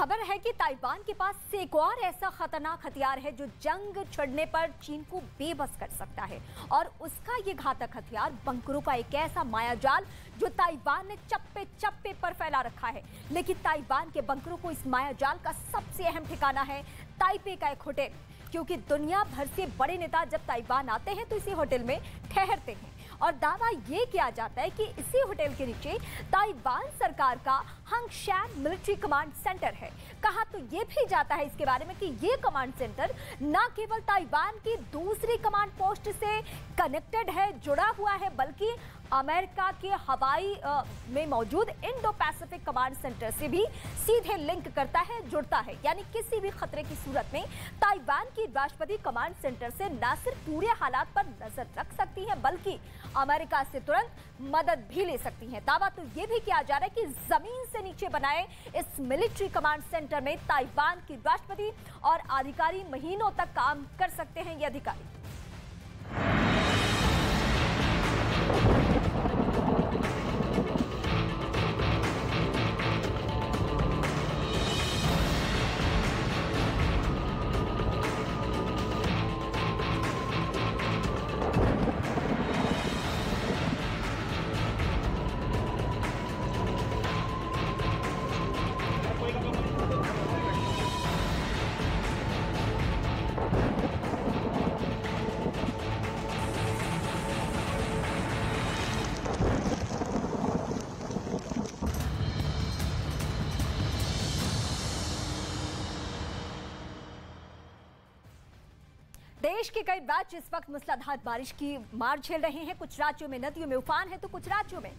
खबर है कि ताइवान के पास एक और ऐसा खतरनाक हथियार है जो जंग छिड़ने पर चीन को बेबस कर सकता है। और उसका ये घातक हथियार बंकरों का एक ऐसा मायाजाल जो ताइवान ने चप्पे चप्पे पर फैला रखा है। लेकिन ताइवान के बंकरों को इस मायाजाल का सबसे अहम ठिकाना है ताइपे का एक होटल, क्योंकि दुनिया भर से बड़े नेता जब ताइवान आते हैं तो इसी होटल में ठहरते हैं। और दावा ये किया जाता है कि इसी होटल के नीचे ताइवान सरकार का हंगशैन मिलिट्री कमांड सेंटर है। कहा तो ये भी जाता है इसके बारे में कि ये कमांड सेंटर न केवल ताइवान की दूसरी कमांड पोस्ट से कनेक्टेड है, जुड़ा हुआ है, बल्कि अमेरिका के हवाई में मौजूद इंडो पैसिफिक कमांड सेंटर से भी सीधे लिंक करता है, जुड़ता है। यानी किसी भी खतरे की सूरत में ताइवान की राष्ट्रपति कमांड सेंटर से न सिर्फ पूरे हालात पर नजर रख सकती है, बल्कि अमेरिका से तुरंत मदद भी ले सकती है। दावा तो यह भी किया जा रहा है कि जमीन से नीचे बनाए इस मिलिट्री कमांड सेंटर में ताइवान की राष्ट्रपति और अधिकारी महीनों तक काम कर सकते हैं। ये अधिकारी देश के कई राज्य इस वक्त मूसलाधार बारिश की मार झेल रहे हैं। कुछ राज्यों में नदियों में उफान है तो कुछ राज्यों में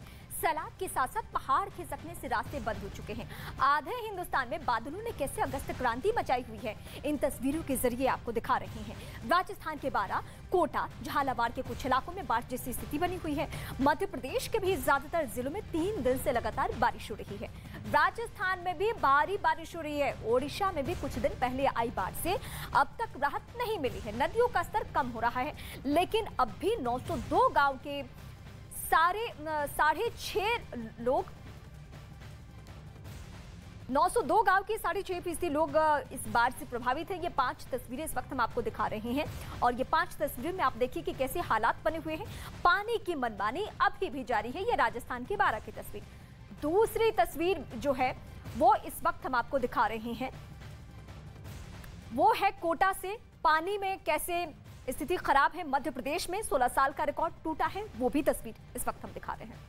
सैलाब के साथ साथ पहाड़ खिसकने से रास्ते बंद हो चुके हैं। आधे हिंदुस्तान में बादलों ने कैसे अगस्त क्रांति मचाई हुई है, इन तस्वीरों के जरिए आपको दिखा रहे हैं। राजस्थान के बारां, कोटा, झालावाड़ के कुछ इलाकों में बारिश जैसी स्थिति बनी हुई है। मध्य प्रदेश के भी ज्यादातर जिलों में 3 दिन से लगातार बारिश हो रही है। राजस्थान में भी भारी बारिश हो रही है। ओडिशा में भी कुछ दिन पहले आई बाढ़ से अब तक राहत नहीं मिली है। नदियों का स्तर कम हो रहा है, लेकिन अब भी 902 गांव के 902 गांव के 6.5% लोग इस बाढ़ से प्रभावित हैं। ये 5 तस्वीरें इस वक्त हम आपको दिखा रहे हैं और ये 5 तस्वीरों में आप देखिए कि कैसे हालात बने हुए हैं। पानी की मनमानी अभी भी जारी है। ये राजस्थान की बारां की तस्वीर। दूसरी तस्वीर जो है वो इस वक्त हम आपको दिखा रहे हैं, वो है कोटा से। पानी में कैसे स्थिति खराब है। मध्य प्रदेश में 16 साल का रिकॉर्ड टूटा है, वो भी तस्वीर इस वक्त हम दिखा रहे हैं।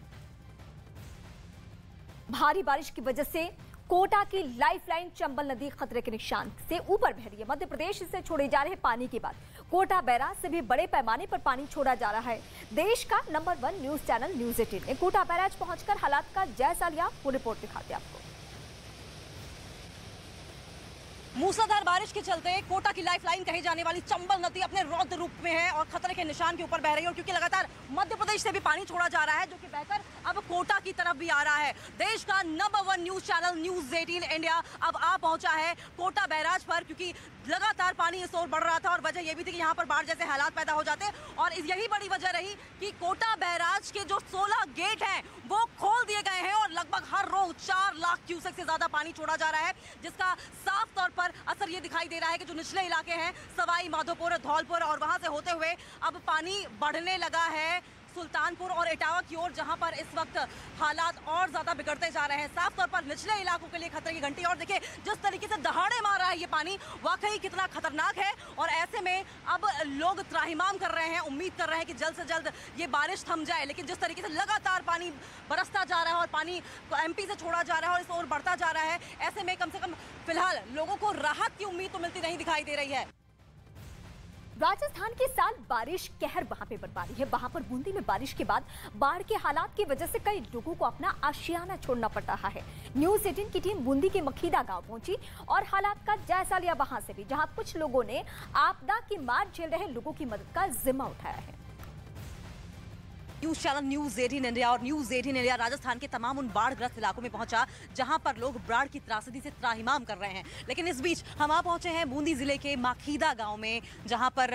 भारी बारिश की वजह से कोटा की लाइफलाइन चंबल नदी खतरे के निशान से ऊपर बह रही है। मध्य प्रदेश से छोड़े जा रहे पानी के बाद कोटा बैराज से भी बड़े पैमाने पर पानी छोड़ा जा रहा है। देश का नंबर 1 न्यूज चैनल न्यूज 18 ने कोटा बैराज पहुंचकर हालात का जायजा लिया। वो रिपोर्ट दिखाते आपको। मूसलाधार बारिश के चलते कोटा की लाइफलाइन कही जाने वाली चंबल नदी अपने रौद्र रूप में है और खतरे के निशान के ऊपर बह रही है। और क्योंकि लगातार मध्य प्रदेश से भी पानी छोड़ा जा रहा है जो कि बहकर अब कोटा की तरफ भी आ रहा है। देश का number 1 news channel news 18 India अब आ पहुंचा है कोटा बैराज पर, क्योंकि लगातार पानी इस ओर बढ़ रहा था और वजह यह भी थी कि यहाँ पर बाढ़ जैसे हालात पैदा हो जाते। और यही बड़ी वजह रही कि कोटा बैराज के जो 16 गेट हैं वो खोल दिए गए हैं और लगभग हर रोज 4 लाख क्यूसेक से ज्यादा पानी छोड़ा जा रहा है, जिसका साफ तौर पर असर ये दिखाई दे रहा है कि जो निचले इलाके हैं सवाई माधोपुर, धौलपुर और वहां से होते हुए अब पानी बढ़ने लगा है सुल्तानपुर और इटावा की ओर, जहां पर इस वक्त हालात और ज्यादा बिगड़ते जा रहे हैं। साफ तौर पर निचले इलाकों के लिए खतरे की घंटी। और देखिए जिस तरीके से दहाड़े मार रहा है ये पानी, वाकई कितना खतरनाक है। और ऐसे में अब लोग त्राहिमाम कर रहे हैं, उम्मीद कर रहे हैं कि जल्द से जल्द ये बारिश थम जाए। लेकिन जिस तरीके से लगातार पानी बरसता जा रहा है और पानी MP से छोड़ा जा रहा है और इस ओर बढ़ता जा रहा है, ऐसे में कम से कम फिलहाल लोगों को राहत की उम्मीद तो मिलती नहीं दिखाई दे रही है। राजस्थान के साथ बारिश कहर वहां पे बरपा रही है। वहां पर बूंदी में बारिश के बाद बाढ़ के हालात की वजह से कई लोगों को अपना आशियाना छोड़ना पड़ रहा है। न्यूज 18 की टीम बूंदी के मखीदा गांव पहुंची और हालात का जायजा लिया वहां से भी, जहां कुछ लोगों ने आपदा की मार झेल रहे लोगों की मदद का जिम्मा उठाया है। न्यूज चैनल न्यूज 18 इंडिया और न्यूज 18 इंडिया राजस्थान के तमाम उन बाढ़ग्रस्त इलाकों में पहुंचा जहां पर लोग बाढ़ की त्रासदी से त्राहिमाम कर रहे हैं। लेकिन इस बीच हम आ पहुंचे हैं बूंदी जिले के माखीदा गांव में, जहां पर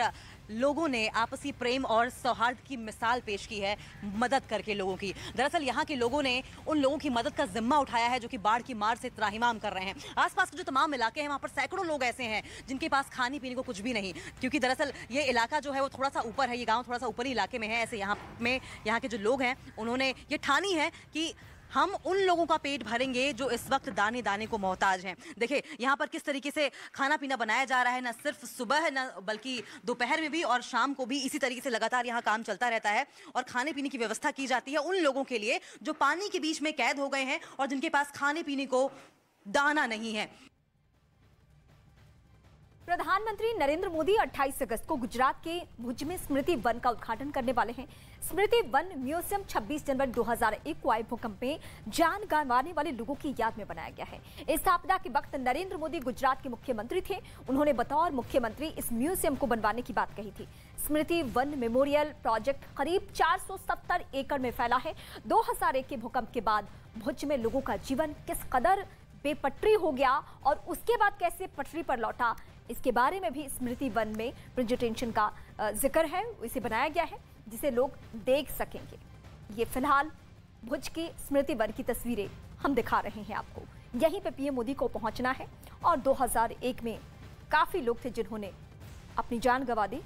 लोगों ने आपसी प्रेम और सौहार्द की मिसाल पेश की है मदद करके लोगों की। दरअसल यहाँ के लोगों ने उन लोगों की मदद का जिम्मा उठाया है जो कि बाढ़ की मार से त्राहिमाम कर रहे हैं। आसपास के जो तमाम इलाके हैं वहाँ पर सैकड़ों लोग ऐसे हैं जिनके पास खाने पीने को कुछ भी नहीं, क्योंकि दरअसल ये इलाका जो है वो थोड़ा सा ऊपर है, ये गाँव थोड़ा सा ऊपरी इलाके में है। ऐसे यहाँ के जो लोग हैं उन्होंने ये ठानी है कि हम उन लोगों का पेट भरेंगे जो इस वक्त दाने दाने को मोहताज हैं। देखिए यहाँ पर किस तरीके से खाना पीना बनाया जा रहा है, न सिर्फ सुबह न बल्कि दोपहर में भी और शाम को भी इसी तरीके से लगातार यहाँ काम चलता रहता है और खाने पीने की व्यवस्था की जाती है उन लोगों के लिए जो पानी के बीच में कैद हो गए हैं और जिनके पास खाने पीने को दाना नहीं है। प्रधानमंत्री नरेंद्र मोदी 28 अगस्त को गुजरात के भुज में स्मृति वन का उद्घाटन करने वाले हैं। स्मृति वन म्यूजियम 26 जनवरी 2001 को आए भूकंप में जान गंवाने वाले लोगों की याद में बनाया गया है। इस आपदा के वक्त नरेंद्र मोदी गुजरात के मुख्यमंत्री थे। उन्होंने बतौर मुख्यमंत्री इस म्यूजियम को बनवाने की बात कही थी। स्मृति वन मेमोरियल प्रोजेक्ट करीब 470 एकड़ में फैला है। 2001 के भूकंप के बाद भुज में लोगों का जीवन किस कदर बेपटरी हो गया और उसके बाद कैसे पटरी पर लौटा, इसके बारे में भी स्मृति वन में प्रेजेंटेशन का जिक्र है। इसे बनाया गया है जिसे लोग देख सकेंगे। ये फिलहाल भुज की स्मृति वन की तस्वीरें हम दिखा रहे हैं आपको। यहीं पे पीएम मोदी को पहुंचना है और 2001 में काफी लोग थे जिन्होंने अपनी जान गंवा दी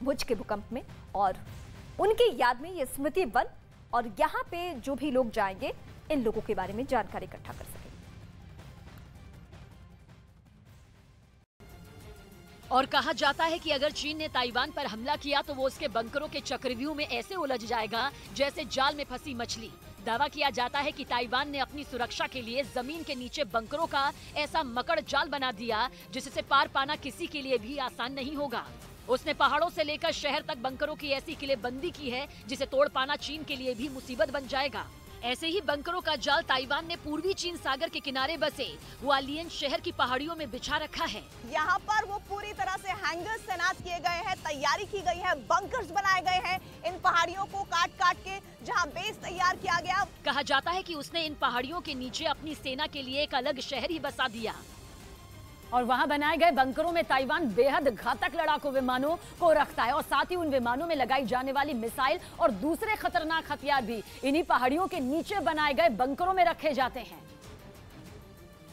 भुज के भूकंप में, और उनकी याद में ये स्मृति वन, और यहाँ पे जो भी लोग जाएंगे इन लोगों के बारे में जानकारी इकट्ठा कर सकेंगे। और कहा जाता है कि अगर चीन ने ताइवान पर हमला किया तो वो उसके बंकरों के चक्रव्यूह में ऐसे उलझ जाएगा जैसे जाल में फंसी मछली। दावा किया जाता है कि ताइवान ने अपनी सुरक्षा के लिए जमीन के नीचे बंकरों का ऐसा मकड़ जाल बना दिया जिससे पार पाना किसी के लिए भी आसान नहीं होगा। उसने पहाड़ों से लेकर शहर तक बंकरों की ऐसी किलेबंदी की है जिसे तोड़ पाना चीन के लिए भी मुसीबत बन जाएगा। ऐसे ही बंकरों का जाल ताइवान ने पूर्वी चीन सागर के किनारे बसे हुआलियन शहर की पहाड़ियों में बिछा रखा है। यहाँ पर वो पूरी तरह से हैंगर्स तैनात किए गए हैं, तैयारी की गई है, बंकर्स बनाए गए हैं इन पहाड़ियों को काट काट के, जहाँ बेस तैयार किया गया। कहा जाता है कि उसने इन पहाड़ियों के नीचे अपनी सेना के लिए एक अलग शहर ही बसा दिया और वहां बनाए गए बंकरों में ताइवान बेहद घातक लड़ाकू विमानों को रखता है और साथ ही उन विमानों में लगाई जाने वाली मिसाइल और दूसरे खतरनाक हथियार भी इन्हीं पहाड़ियों के नीचे बनाए गए बंकरों में रखे जाते हैं।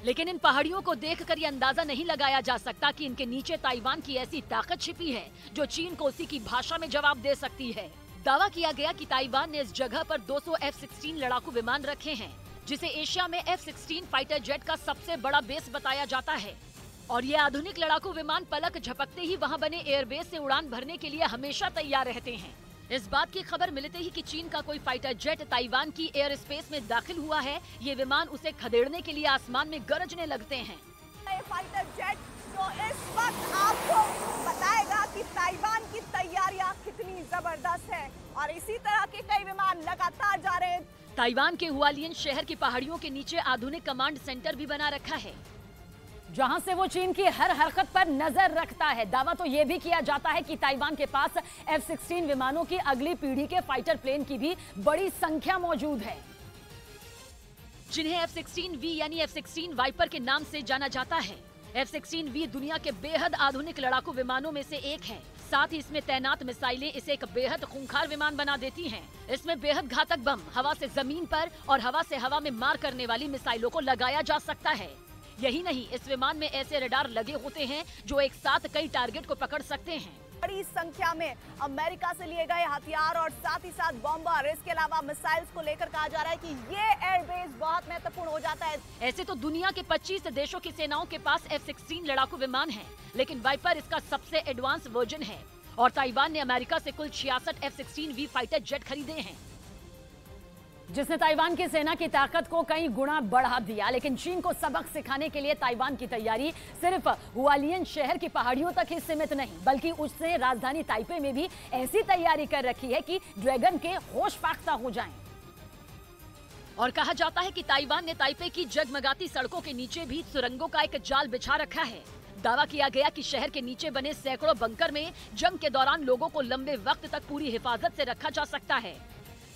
लेकिन इन पहाड़ियों को देखकर ये अंदाजा नहीं लगाया जा सकता कि इनके नीचे ताइवान की ऐसी ताकत छिपी है जो चीन को उसी की भाषा में जवाब दे सकती है। दावा किया गया कि ताइवान ने इस जगह पर 200 F-16 लड़ाकू विमान रखे हैं, जिसे एशिया में F-16 फाइटर जेट का सबसे बड़ा बेस बताया जाता है। और ये आधुनिक लड़ाकू विमान पलक झपकते ही वहां बने एयरबेस से उड़ान भरने के लिए हमेशा तैयार रहते हैं। इस बात की खबर मिलते ही कि चीन का कोई फाइटर जेट ताइवान की एयर स्पेस में दाखिल हुआ है, ये विमान उसे खदेड़ने के लिए आसमान में गरजने लगते हैं। ये फाइटर जेट जो इस वक्त आपको बताएगा कि ताइवान की तैयारियां कितनी जबरदस्त है, और इसी तरह के कई विमान लगातार जा रहे हैं। ताइवान के हुआलियन शहर की पहाड़ियों के नीचे आधुनिक कमांड सेंटर भी बना रखा है, जहां से वो चीन की हर हरकत पर नजर रखता है। दावा तो ये भी किया जाता है कि ताइवान के पास F-16 विमानों की अगली पीढ़ी के फाइटर प्लेन की भी बड़ी संख्या मौजूद है, जिन्हें F-16V यानी F-16 वाइपर के नाम से जाना जाता है। F-16V दुनिया के बेहद आधुनिक लड़ाकू विमानों में से एक है। साथ ही इसमें तैनात मिसाइलें इसे एक बेहद खूंखार विमान बना देती हैं। इसमें बेहद घातक बम, हवा से जमीन पर और हवा से हवा में मार करने वाली मिसाइलों को लगाया जा सकता है। यही नहीं, इस विमान में ऐसे रडार लगे होते हैं जो एक साथ कई टारगेट को पकड़ सकते हैं। बड़ी संख्या में अमेरिका से लिए गए हथियार और साथ ही साथ बॉम्बर, इसके अलावा मिसाइल्स को लेकर कहा जा रहा है कि ये एयरबेस बहुत महत्वपूर्ण हो जाता है। ऐसे तो दुनिया के 25 देशों की सेनाओं के पास F-16 लड़ाकू विमान है, लेकिन वाइपर इसका सबसे एडवांस वर्जन है। और ताइवान ने अमेरिका से कुल 66 F-16V फाइटर जेट खरीदे हैं, जिसने ताइवान की सेना की ताकत को कई गुना बढ़ा दिया। लेकिन चीन को सबक सिखाने के लिए ताइवान की तैयारी सिर्फ हुआलियन शहर की पहाड़ियों तक ही सीमित नहीं, बल्कि उसने राजधानी ताइपे में भी ऐसी तैयारी कर रखी है कि ड्रैगन के होश फाख्ता हो जाएं। और कहा जाता है कि ताइवान ने ताइपे की जगमगाती सड़कों के नीचे भी सुरंगों का एक जाल बिछा रखा है। दावा किया गया कि शहर के नीचे बने सैकड़ों बंकर में जंग के दौरान लोगों को लंबे वक्त तक पूरी हिफाजत से रखा जा सकता है।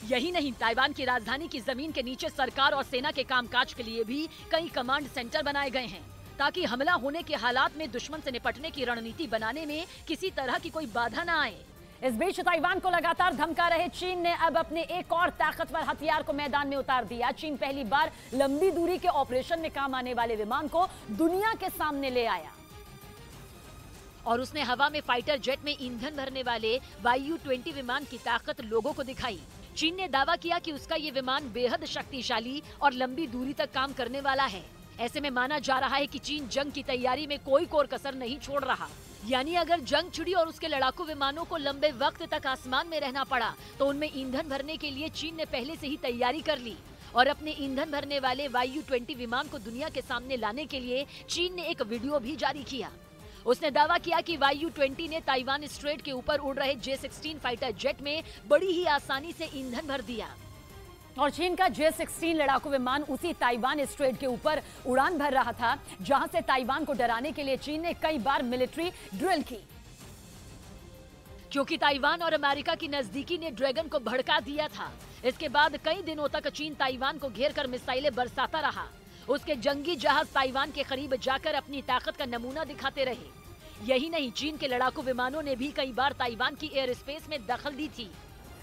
यही नहीं, ताइवान की राजधानी की जमीन के नीचे सरकार और सेना के कामकाज के लिए भी कई कमांड सेंटर बनाए गए हैं। ताकि हमला होने के हालात में दुश्मन से निपटने की रणनीति बनाने में किसी तरह की कोई बाधा न आए। इस बीच ताइवान को लगातार धमका रहे चीन ने अब अपने एक और ताकतवर हथियार को मैदान में उतार दिया। चीन पहली बार लंबी दूरी के ऑपरेशन में काम आने वाले विमान को दुनिया के सामने ले आया और उसने हवा में फाइटर जेट में ईंधन भरने वाले YU-20 विमान की ताकत लोगों को दिखाई। चीन ने दावा किया कि उसका ये विमान बेहद शक्तिशाली और लंबी दूरी तक काम करने वाला है। ऐसे में माना जा रहा है कि चीन जंग की तैयारी में कोई कोर कसर नहीं छोड़ रहा। यानी अगर जंग छिड़ी और उसके लड़ाकू विमानों को लंबे वक्त तक आसमान में रहना पड़ा तो उनमें ईंधन भरने के लिए चीन ने पहले से ही तैयारी कर ली और अपने ईंधन भरने वाले YU-20 विमान को दुनिया के सामने लाने के लिए चीन ने एक वीडियो भी जारी किया। उसने दावा किया कि YU-20 ने ताइवान स्ट्रेट के ऊपर उड़ रहे J-16 फाइटर जेट में बड़ी ही आसानी से ईंधन भर दिया और चीन का J-16 लड़ाकू विमान उसी ताइवान स्ट्रेट के ऊपर उड़ान भर रहा था, जहां से ताइवान को डराने के लिए चीन ने कई बार मिलिट्री ड्रिल की। क्योंकि ताइवान और अमेरिका की नजदीकी ने ड्रैगन को भड़का दिया था। इसके बाद कई दिनों तक चीन ताइवान को घेर कर मिसाइलें बरसाता रहा। उसके जंगी जहाज ताइवान के करीब जाकर अपनी ताकत का नमूना दिखाते रहे। यही नहीं, चीन के लड़ाकू विमानों ने भी कई बार ताइवान की एयर स्पेस में दखल दी थी।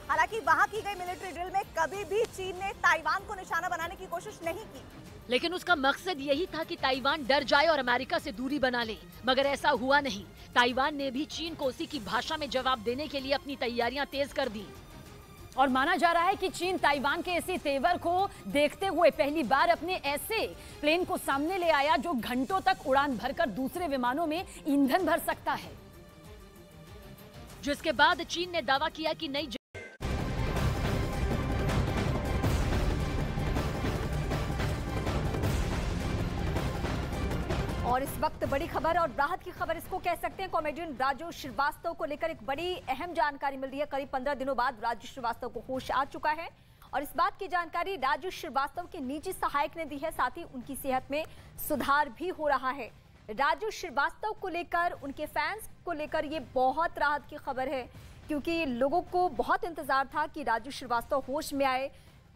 हालांकि वहां की गई मिलिट्री ड्रिल में कभी भी चीन ने ताइवान को निशाना बनाने की कोशिश नहीं की, लेकिन उसका मकसद यही था कि ताइवान डर जाए और अमेरिका से दूरी बना ले। मगर ऐसा हुआ नहीं। ताइवान ने भी चीन को उसी की भाषा में जवाब देने के लिए अपनी तैयारियां तेज कर दी और माना जा रहा है कि चीन ताइवान के इसी तेवर को देखते हुए पहली बार अपने ऐसे प्लेन को सामने ले आया जो घंटों तक उड़ान भरकर दूसरे विमानों में ईंधन भर सकता है, जिसके बाद चीन ने दावा किया कि नई और इस वक्त बड़ी खबर और राहत की खबर इसको कह सकते हैं। कॉमेडियन राजू श्रीवास्तव को लेकर एक बड़ी अहम जानकारी मिल रही है। करीब 15 दिनों बाद राजू श्रीवास्तव को होश आ चुका है और इस बात की जानकारी राजू श्रीवास्तव के निजी सहायक ने दी है। साथ ही उनकी सेहत में सुधार भी हो रहा है। राजू श्रीवास्तव को लेकर, उनके फैंस को लेकर ये बहुत राहत की खबर है, क्योंकि लोगों को बहुत इंतजार था कि राजू श्रीवास्तव होश में आए।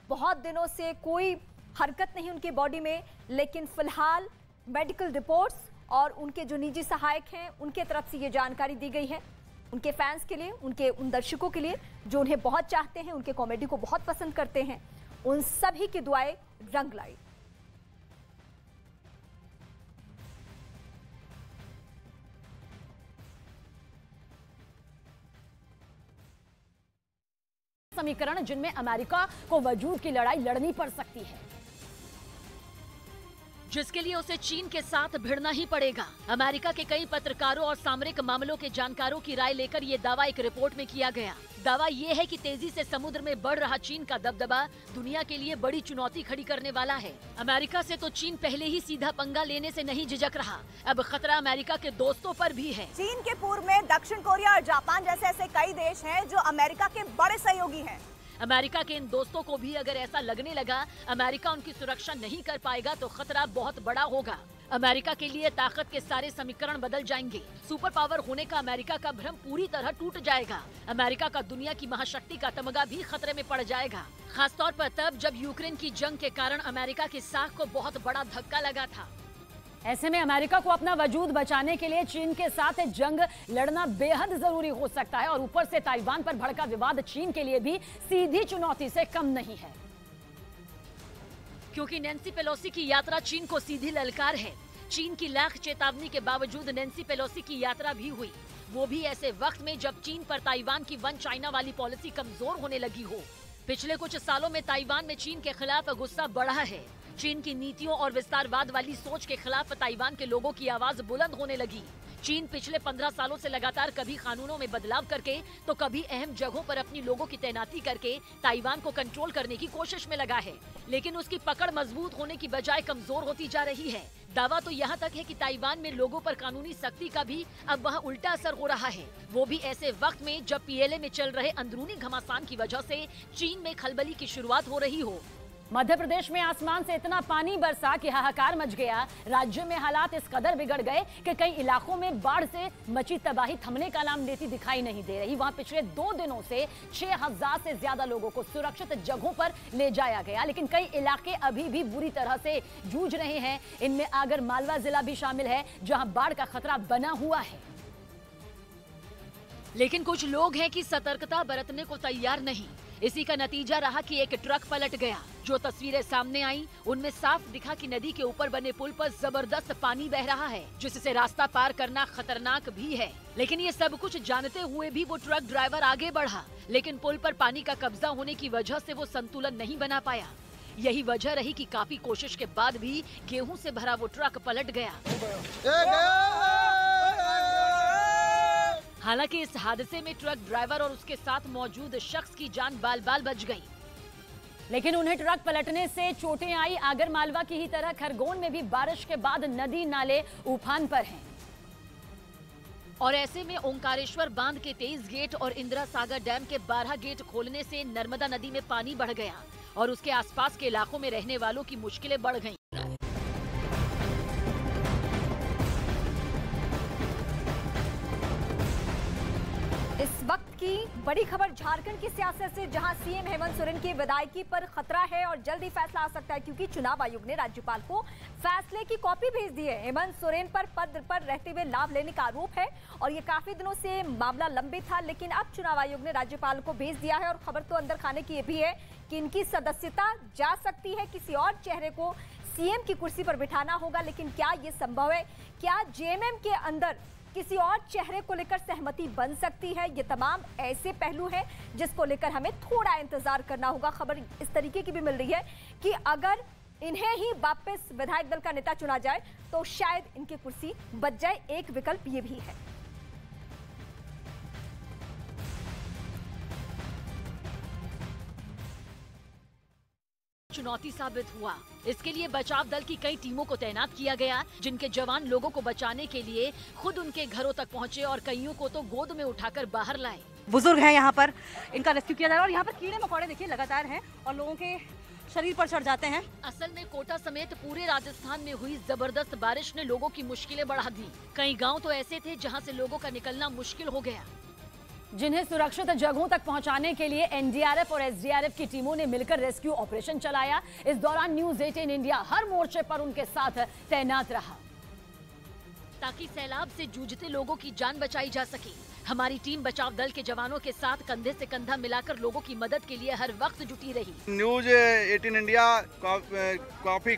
बहुत दिनों से कोई हरकत नहीं उनकी बॉडी में, लेकिन फिलहाल मेडिकल रिपोर्ट्स और उनके जो निजी सहायक हैं उनके तरफ से ये जानकारी दी गई है। उनके फैंस के लिए, उनके उन दर्शकों के लिए जो उन्हें बहुत चाहते हैं, उनके कॉमेडी को बहुत पसंद करते हैं, उन सभी की दुआएं रंग लाई। समीकरण जिनमें अमेरिका को वजूद की लड़ाई लड़नी पड़ सकती है, जिसके लिए उसे चीन के साथ भिड़ना ही पड़ेगा। अमेरिका के कई पत्रकारों और सामरिक मामलों के जानकारों की राय लेकर ये दावा एक रिपोर्ट में किया गया। दावा ये है कि तेजी से समुद्र में बढ़ रहा चीन का दबदबा दुनिया के लिए बड़ी चुनौती खड़ी करने वाला है। अमेरिका से तो चीन पहले ही सीधा पंगा लेने से नहीं झिझक रहा, अब खतरा अमेरिका के दोस्तों पर भी है। चीन के पूर्व में दक्षिण कोरिया और जापान जैसे ऐसे कई देश हैं जो अमेरिका के बड़े सहयोगी हैं। अमेरिका के इन दोस्तों को भी अगर ऐसा लगने लगा अमेरिका उनकी सुरक्षा नहीं कर पाएगा तो खतरा बहुत बड़ा होगा। अमेरिका के लिए ताकत के सारे समीकरण बदल जाएंगे। सुपर पावर होने का अमेरिका का भ्रम पूरी तरह टूट जाएगा। अमेरिका का दुनिया की महाशक्ति का तमगा भी खतरे में पड़ जाएगा, खासतौर पर तब जब यूक्रेन की जंग के कारण अमेरिका की साख को बहुत बड़ा धक्का लगा था। ऐसे में अमेरिका को अपना वजूद बचाने के लिए चीन के साथ जंग लड़ना बेहद जरूरी हो सकता है और ऊपर से ताइवान पर भड़का विवाद चीन के लिए भी सीधी चुनौती से कम नहीं है, क्योंकि नैन्सी पेलोसी की यात्रा चीन को सीधी ललकार है। चीन की लाख चेतावनी के बावजूद नैन्सी पेलोसी की यात्रा भी हुई, वो भी ऐसे वक्त में जब चीन पर ताइवान की वन चाइना वाली पॉलिसी कमजोर होने लगी हो। पिछले कुछ सालों में ताइवान में चीन के खिलाफ गुस्सा बढ़ा है। चीन की नीतियों और विस्तारवाद वाली सोच के खिलाफ ताइवान के लोगों की आवाज बुलंद होने लगी। चीन पिछले 15 सालों से लगातार कभी कानूनों में बदलाव करके तो कभी अहम जगहों पर अपनी लोगों की तैनाती करके ताइवान को कंट्रोल करने की कोशिश में लगा है, लेकिन उसकी पकड़ मजबूत होने की बजाय कमजोर होती जा रही है। दावा तो यहाँ तक है कि ताइवान में लोगों पर कानूनी सख्ती का भी अब वहाँ उल्टा असर हो रहा है, वो भी ऐसे वक्त में जब PLA में चल रहे अंदरूनी घमासान की वजह से चीन में खलबली की शुरुआत हो रही हो। मध्य प्रदेश में आसमान से इतना पानी बरसा कि हाहाकार मच गया। राज्य में हालात इस कदर बिगड़ गए कि कई इलाकों में बाढ़ से मची तबाही थमने का नाम लेती दिखाई नहीं दे रही। वहां पिछले 2 दिनों से 6000 से ज्यादा लोगों को सुरक्षित जगहों पर ले जाया गया, लेकिन कई इलाके अभी भी बुरी तरह से जूझ रहे हैं। इनमें आगर मालवा जिला भी शामिल है, जहां बाढ़ का खतरा बना हुआ है। लेकिन कुछ लोग हैं कि सतर्कता बरतने को तैयार नहीं। इसी का नतीजा रहा कि एक ट्रक पलट गया। जो तस्वीरें सामने आई उनमें साफ दिखा कि नदी के ऊपर बने पुल पर जबरदस्त पानी बह रहा है, जिससे रास्ता पार करना खतरनाक भी है। लेकिन ये सब कुछ जानते हुए भी वो ट्रक ड्राइवर आगे बढ़ा, लेकिन पुल पर पानी का कब्जा होने की वजह से वो संतुलन नहीं बना पाया। यही वजह रही कि काफी कोशिश के बाद भी गेहूं से भरा वो ट्रक पलट गया। हालांकि इस हादसे में ट्रक ड्राइवर और उसके साथ मौजूद शख्स की जान बाल बाल बच गई, लेकिन उन्हें ट्रक पलटने से चोटें आई। आगर मालवा की ही तरह खरगोन में भी बारिश के बाद नदी नाले उफान पर हैं। और ऐसे में ओंकारेश्वर बांध के 23 गेट और इंदिरा सागर डैम के 12 गेट खोलने से नर्मदा नदी में पानी बढ़ गया और उसके आसपास के इलाकों में रहने वालों की मुश्किलें बढ़ गईं। इस वक्त की बड़ी खबर झारखंड की सियासत से, जहां सीएम हेमंत सोरेन की विदायगी पर खतरा है और जल्दी फैसला आ सकता है, क्योंकि चुनाव आयोग ने राज्यपाल को फैसले की कॉपी भेज दी है। हेमंत सोरेन पर पद पर रहते हुए लाभ लेने का आरोप है और ये काफी दिनों से मामला लंबित था, लेकिन अब चुनाव आयोग ने राज्यपाल को भेज दिया है। और खबर तो अंदर खाने की ये भी है कि इनकी सदस्यता जा सकती है, किसी और चेहरे को सीएम की कुर्सी पर बिठाना होगा। लेकिन क्या ये संभव है? क्या जेएमएम के अंदर किसी और चेहरे को लेकर सहमति बन सकती है? ये तमाम ऐसे पहलू हैं जिसको लेकर हमें थोड़ा इंतजार करना होगा। खबर इस तरीके की भी मिल रही है कि अगर इन्हें ही वापस विधायक दल का नेता चुना जाए तो शायद इनकी कुर्सी बच जाए। एक विकल्प ये भी है। चुनौती साबित हुआ। इसके लिए बचाव दल की कई टीमों को तैनात किया गया, जिनके जवान लोगों को बचाने के लिए खुद उनके घरों तक पहुंचे और कईयों को तो गोद में उठाकर बाहर लाए। बुजुर्ग हैं यहाँ पर, इनका रेस्क्यू किया जा रहा है और यहाँ पर कीड़े मकोड़े देखिए लगातार हैं और लोगों के शरीर पर चढ़ जाते हैं। असल में कोटा समेत पूरे राजस्थान में हुई जबरदस्त बारिश ने लोगों की मुश्किलें बढ़ा दी। कई गाँव तो ऐसे थे जहाँ से लोगों का निकलना मुश्किल हो गया, जिन्हें सुरक्षित जगहों तक पहुंचाने के लिए एनडीआरएफ और एसडीआरएफ की टीमों ने मिलकर रेस्क्यू ऑपरेशन चलाया। इस दौरान न्यूज 18 इंडिया हर मोर्चे पर उनके साथ तैनात रहा, ताकि सैलाब से जूझते लोगों की जान बचाई जा सके। हमारी टीम बचाव दल के जवानों के साथ कंधे से कंधा मिलाकर लोगों की मदद के लिए हर वक्त जुटी रही। न्यूज 18 इंडिया काफी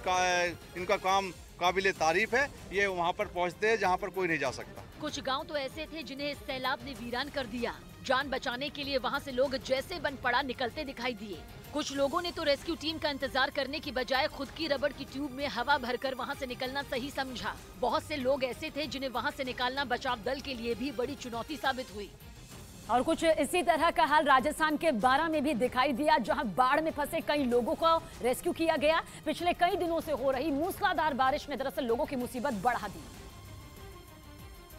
इनका काम काबिले तारीफ है। ये वहाँ पर पहुँचते हैं जहाँ पर कोई नहीं जा सकता। कुछ गांव तो ऐसे थे जिन्हें इस सैलाब ने वीरान कर दिया। जान बचाने के लिए वहां से लोग जैसे बन पड़ा निकलते दिखाई दिए। कुछ लोगों ने तो रेस्क्यू टीम का इंतजार करने की बजाय खुद की रबड़ की ट्यूब में हवा भरकर वहां से निकलना सही समझा। बहुत से लोग ऐसे थे जिन्हें वहां से निकालना बचाव दल के लिए भी बड़ी चुनौती साबित हुई। और कुछ इसी तरह का हाल राजस्थान के बारां में भी दिखाई दिया, जहां बाढ़ में फंसे कई लोगों को रेस्क्यू किया गया। पिछले कई दिनों से हो रही मूसलाधार बारिश ने दरअसल लोगों की मुसीबत बढ़ा दी।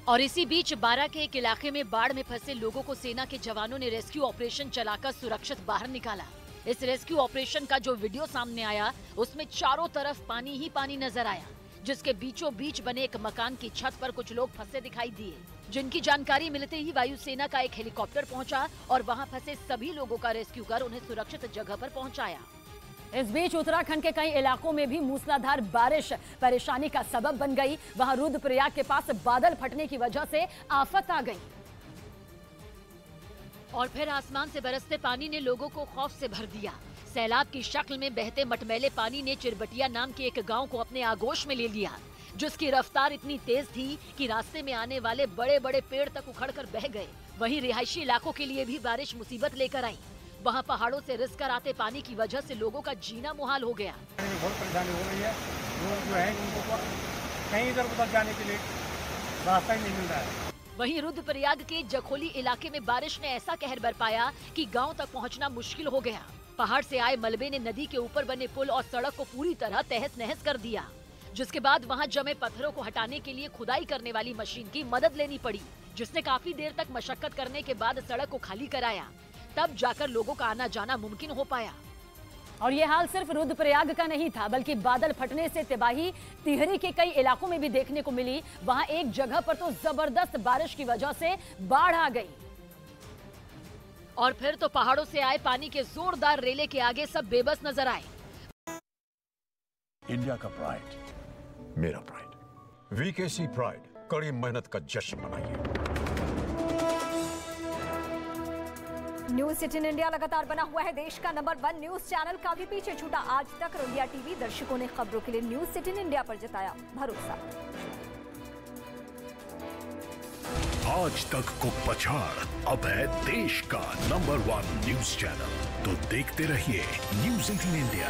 और इसी बीच बारां के एक इलाके में बाढ़ में फंसे लोगों को सेना के जवानों ने रेस्क्यू ऑपरेशन चलाकर सुरक्षित बाहर निकाला। इस रेस्क्यू ऑपरेशन का जो वीडियो सामने आया उसमें चारों तरफ पानी ही पानी नजर आया, जिसके बीचों बीच बने एक मकान की छत पर कुछ लोग फंसे दिखाई दिए, जिनकी जानकारी मिलते ही वायुसेना का एक हेलीकॉप्टर पहुंचा और वहां फंसे सभी लोगों का रेस्क्यू कर उन्हें सुरक्षित जगह पर पहुंचाया। इस बीच उत्तराखंड के कई इलाकों में भी मूसलाधार बारिश परेशानी का सबब बन गई। वहां रुद्रप्रयाग के पास बादल फटने की वजह से आफत आ गई और फिर आसमान से बरसते पानी ने लोगों को खौफ से भर दिया। सैलाब की शक्ल में बहते मटमैले पानी ने चिरबटिया नाम के एक गांव को अपने आगोश में ले लिया, जिसकी रफ्तार इतनी तेज थी कि रास्ते में आने वाले बड़े बड़े पेड़ तक उखड़कर बह गए। वहीं रिहायशी इलाकों के लिए भी बारिश मुसीबत लेकर आई। वहाँ पहाड़ों से रिस कर आते पानी की वजह से लोगों का जीना मुहाल हो गया। बहुत परेशानी हो रही है। लोग जो है उनको कहीं इधर उधर जाने के लिए रास्ता ही नहीं मिल रहा है। वहीं रुद्रप्रयाग के जखोली इलाके में बारिश ने ऐसा कहर बरपाया कि गांव तक पहुंचना मुश्किल हो गया। पहाड़ से आए मलबे ने नदी के ऊपर बने पुल और सड़क को पूरी तरह तहस नहस कर दिया, जिसके बाद वहां जमे पत्थरों को हटाने के लिए खुदाई करने वाली मशीन की मदद लेनी पड़ी, जिसने काफी देर तक मशक्कत करने के बाद सड़क को खाली कराया। तब जाकर लोगों का आना जाना मुमकिन हो पाया। और ये हाल सिर्फ रुद्रप्रयाग का नहीं था, बल्कि बादल फटने से तबाही टिहरी के कई इलाकों में भी देखने को मिली। वहां एक जगह पर तो जबरदस्त बारिश की वजह से बाढ़ आ गई और फिर तो पहाड़ों से आए पानी के जोरदार रेले के आगे सब बेबस नजर आए। इंडिया का प्राइड, मेरा प्राइड, वीकेसी प्राइड, कड़ी मेहनत का जश्न मनाइए। न्यूज 18 इंडिया लगातार बना हुआ है देश का नंबर 1 न्यूज चैनल। काफी पीछे छूटा आज तक और इंडिया टीवी दर्शकों ने खबरों के लिए न्यूज 18 इंडिया पर जताया भरोसा। आज तक को पछाड़, अब है देश का नंबर 1 न्यूज चैनल। तो देखते रहिए न्यूज 18 इंडिया।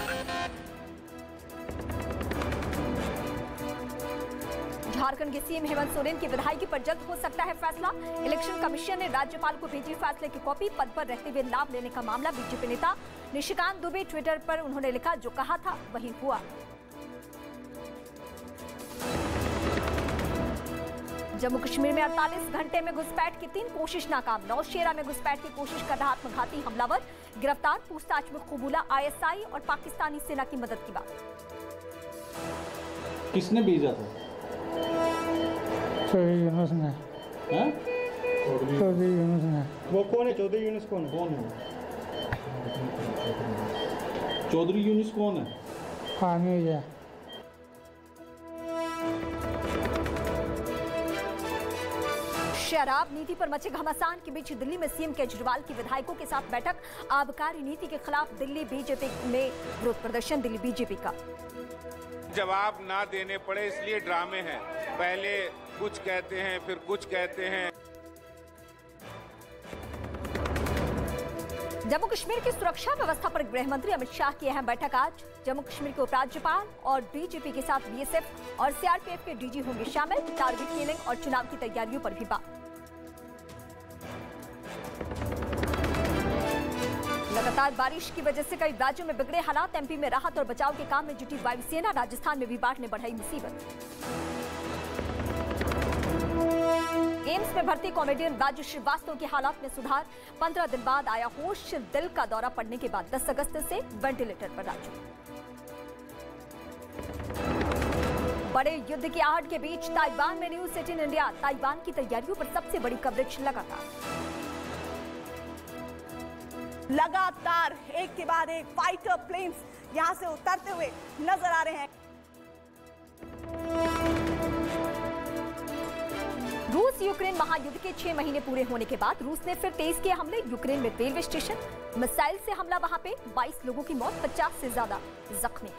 झारखंड के सीएम हेमंत सोरेन की विधायकी पर जल्द हो सकता है फैसला। इलेक्शन कमीशन ने राज्यपाल को भेजी फैसले की कॉपी। पद पर रहते हुए लाभ लेने का मामला। बीजेपी नेता निशिकांत दुबे ट्विटर पर उन्होंने लिखा, जो कहा था वही हुआ। जम्मू कश्मीर में 48 घंटे में घुसपैठ की 3 कोशिश नाकाम। नौशेरा में घुसपैठ की कोशिश कर रहा आत्मघाती हमलावर गिरफ्तार। पूछताछ में कबूला आईएसआई और पाकिस्तानी सेना की मदद की बात। किसने भेजा था? चौधरी यूनुस ने। चौधरी यूनुस ने। वो कौन है? चौधरी यूनुस कौन है? चौधरी यूनुस कौन है? आर्मी है। शराब नीति पर मचे घमासान के बीच दिल्ली में सीएम केजरीवाल की विधायकों के साथ बैठक। आबकारी नीति के खिलाफ दिल्ली बीजेपी में विरोध प्रदर्शन। दिल्ली बीजेपी का जवाब ना देने पड़े इसलिए ड्रामे हैं। पहले कुछ कहते हैं फिर कुछ कहते हैं। जम्मू कश्मीर की सुरक्षा व्यवस्था पर गृह मंत्री अमित शाह की अहम बैठक आज। जम्मू कश्मीर के उपराज्यपाल और डीजीपी के साथ बीएसएफ और सीआरपीएफ के डीजी होंगे शामिल। टारगेट किलिंग और चुनाव की तैयारियों पर भी बात। लगातार बारिश की वजह से कई राज्यों में बिगड़े हालात। एमपी में राहत और बचाव के काम में जुटी वायुसेना। राजस्थान में भी बाढ़ ने बढ़ाई मुसीबत। एम्स में भर्ती कॉमेडियन राजू श्रीवास्तव के हालात में सुधार। 15 दिन बाद आया होश। दिल का दौरा पड़ने के बाद 10 अगस्त से वेंटिलेटर पर राजू। बड़े युद्ध की आहट के बीच ताइवान में न्यूज 18 इंडिया। ताइवान की तैयारियों पर सबसे बड़ी कवरेज लगातार एक के बाद एक फाइटर प्लेन्स यहां से उतरते हुए नजर आ रहे हैं। रूस यूक्रेन महायुद्ध के 6 महीने पूरे होने के बाद रूस ने फिर तेज किए हमले। यूक्रेन में रेलवे स्टेशन मिसाइल से हमला। वहां पे 22 लोगों की मौत, 50 से ज्यादा जख्मी।